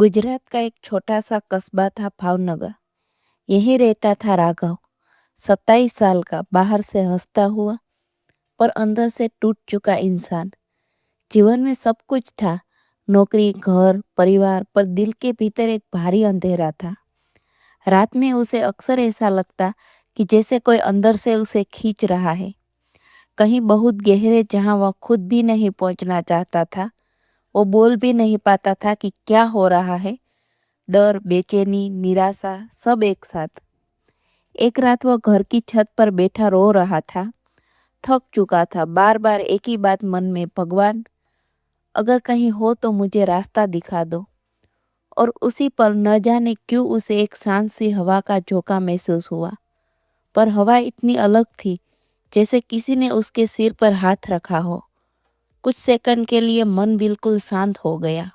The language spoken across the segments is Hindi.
गुजरात का एक छोटा सा कस्बा था भावनगर। यहीं रहता था राघव। 27 साल का, बाहर से हंसता हुआ पर अंदर से टूट चुका इंसान। जीवन में सब कुछ था, नौकरी, घर, परिवार, पर दिल के भीतर एक भारी अंधेरा था। रात में उसे अक्सर ऐसा लगता कि जैसे कोई अंदर से उसे खींच रहा है, कहीं बहुत गहरे, जहां वह खुद भी नहीं पहुंचना चाहता था। वो बोल भी नहीं पाता था कि क्या हो रहा है। डर, बेचैनी, निराशा, सब एक साथ। एक रात वह घर की छत पर बैठा रो रहा था। थक चुका था, बार बार एक ही बात मन में, भगवान अगर कहीं हो तो मुझे रास्ता दिखा दो। और उसी पल न जाने क्यों उसे एक शांत सी हवा का झोंका महसूस हुआ। पर हवा इतनी अलग थी, जैसे किसी ने उसके सिर पर हाथ रखा हो। कुछ सेकंड के लिए मन बिल्कुल शांत हो गया।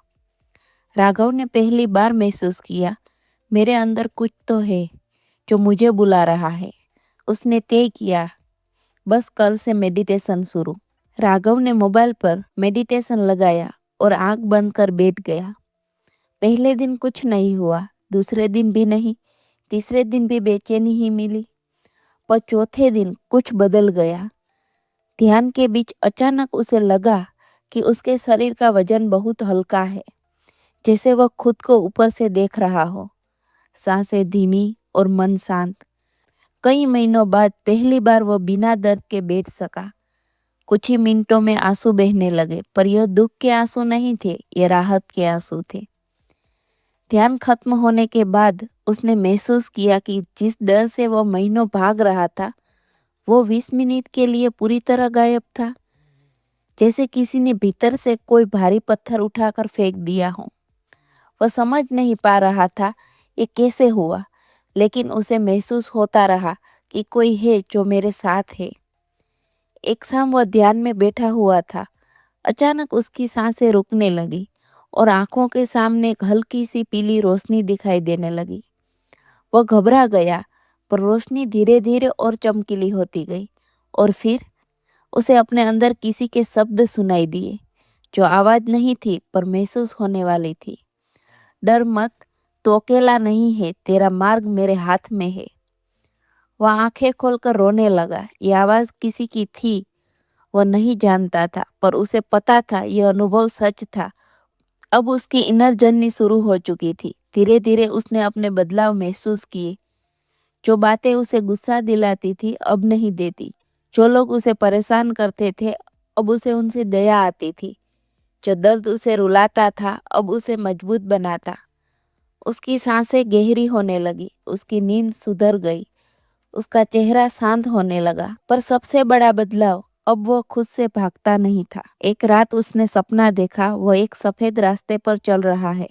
राघव ने पहली बार महसूस किया, मेरे अंदर कुछ तो है जो मुझे बुला रहा है। उसने तय किया, बस कल से मेडिटेशन शुरू। राघव ने मोबाइल पर मेडिटेशन लगाया और आंख बंद कर बैठ गया। पहले दिन कुछ नहीं हुआ, दूसरे दिन भी नहीं, तीसरे दिन भी बेचैनी ही मिली। पर चौथे दिन कुछ बदल गया। ध्यान के बीच अचानक उसे लगा कि उसके शरीर का वजन बहुत हल्का है, जैसे वह खुद को ऊपर से देख रहा हो। सांसें धीमी और मन शांत। कई महीनों बाद पहली बार वह बिना दर्द के बैठ सका। कुछ ही मिनटों में आंसू बहने लगे, पर यह दुख के आंसू नहीं थे, ये राहत के आंसू थे। ध्यान खत्म होने के बाद उसने महसूस किया कि जिस डर से वह महीनों भाग रहा था, वो 20 मिनट के लिए पूरी तरह गायब था। जैसे किसी ने भीतर से कोई भारी पत्थर उठाकर फेंक दिया हो। वह समझ नहीं पा रहा था ये कैसे हुआ, लेकिन उसे महसूस होता रहा कि कोई है जो मेरे साथ है। एक शाम वह ध्यान में बैठा हुआ था। अचानक उसकी सांसें रुकने लगी और आंखों के सामने एक हल्की सी पीली रोशनी दिखाई देने लगी। वह घबरा गया, पर रोशनी धीरे धीरे और चमकीली होती गई। और फिर उसे अपने अंदर किसी के शब्द सुनाई दिए, जो आवाज नहीं थी पर महसूस होने वाली थी। डर मत, तो अकेला नहीं है, तेरा मार्ग मेरे हाथ में है। वह आंखें खोलकर रोने लगा। ये आवाज किसी की थी, वह नहीं जानता था, पर उसे पता था यह अनुभव सच था। अब उसकी इनर जर्नी शुरू हो चुकी थी। धीरे धीरे उसने अपने बदलाव महसूस किए। जो बातें उसे गुस्सा दिलाती थी, अब नहीं देती। जो लोग उसे परेशान करते थे, अब उसे उनसे दया आती थी। जो दर्द उसे रुलाता था, अब उसे मजबूत बनाता। उसकी सांसें गहरी होने लगी, उसकी नींद सुधर गई, उसका चेहरा शांत होने लगा। पर सबसे बड़ा बदलाव, अब वो खुद से भागता नहीं था। एक रात उसने सपना देखा, वह एक सफेद रास्ते पर चल रहा है।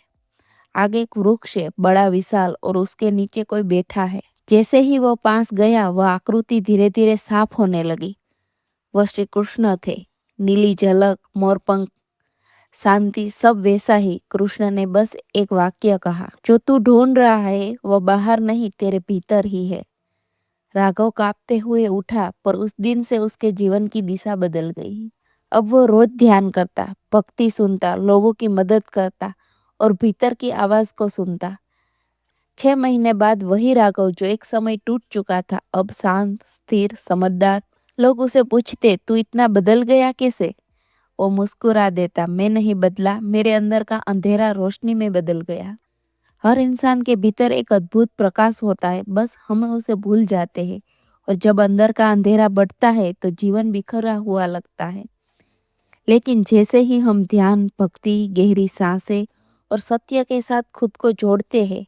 आगे एक वृक्ष है, बड़ा विशाल, और उसके नीचे कोई बैठा है। जैसे ही वो पास गया, वह आकृति धीरे धीरे साफ होने लगी। वह श्री कृष्ण थे। नीली झलक, मोरपंख, शांति, सब वैसा ही। कृष्ण ने बस एक वाक्य कहा, जो तू ढूंढ रहा है वो बाहर नहीं, तेरे भीतर ही है। राघव कांपते हुए उठा, पर उस दिन से उसके जीवन की दिशा बदल गई। अब वो रोज ध्यान करता, भक्ति सुनता, लोगों की मदद करता और भीतर की आवाज को सुनता। 6 महीने बाद वही राघव जो एक समय टूट चुका था, अब शांत, स्थिर, समझदार। लोग उसे पूछते, तू इतना बदल गया कैसे? वो मुस्कुरा देता, मैं नहीं बदला, मेरे अंदर का अंधेरा रोशनी में बदल गया। हर इंसान के भीतर एक अद्भुत प्रकाश होता है, बस हम उसे भूल जाते हैं। और जब अंदर का अंधेरा बढ़ता है तो जीवन बिखरा हुआ लगता है। लेकिन जैसे ही हम ध्यान, भक्ति, गहरी सांसें और सत्य के साथ खुद को जोड़ते हैं,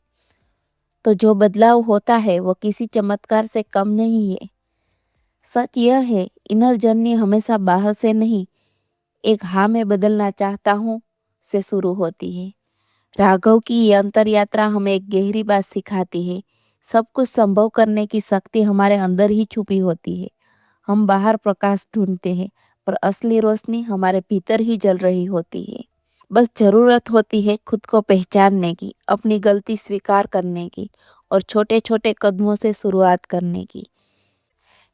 तो जो बदलाव होता है वो किसी चमत्कार से कम नहीं है। सच यह है, इनर जर्नी हमेशा बाहर से नहीं, एक हाँ में बदलना चाहता हूँ से शुरू होती है। राघव की ये अंतर यात्रा हमें एक गहरी बात सिखाती है। सब कुछ संभव करने की शक्ति हमारे अंदर ही छुपी होती है। हम बाहर प्रकाश ढूंढते हैं, पर असली रोशनी हमारे भीतर ही जल रही होती है। बस जरूरत होती है खुद को पहचानने की, अपनी गलती स्वीकार करने की और छोटे छोटे कदमों से शुरुआत करने की।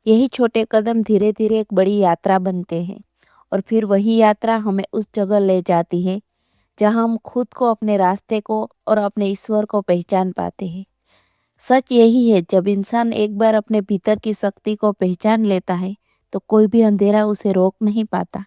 यही छोटे कदम धीरे धीरे एक बड़ी यात्रा बनते हैं, और फिर वही यात्रा हमें उस जगह ले जाती है जहाँ हम खुद को, अपने रास्ते को और अपने ईश्वर को पहचान पाते हैं। सच यही है, जब इंसान एक बार अपने भीतर की शक्ति को पहचान लेता है तो कोई भी अंधेरा उसे रोक नहीं पाता।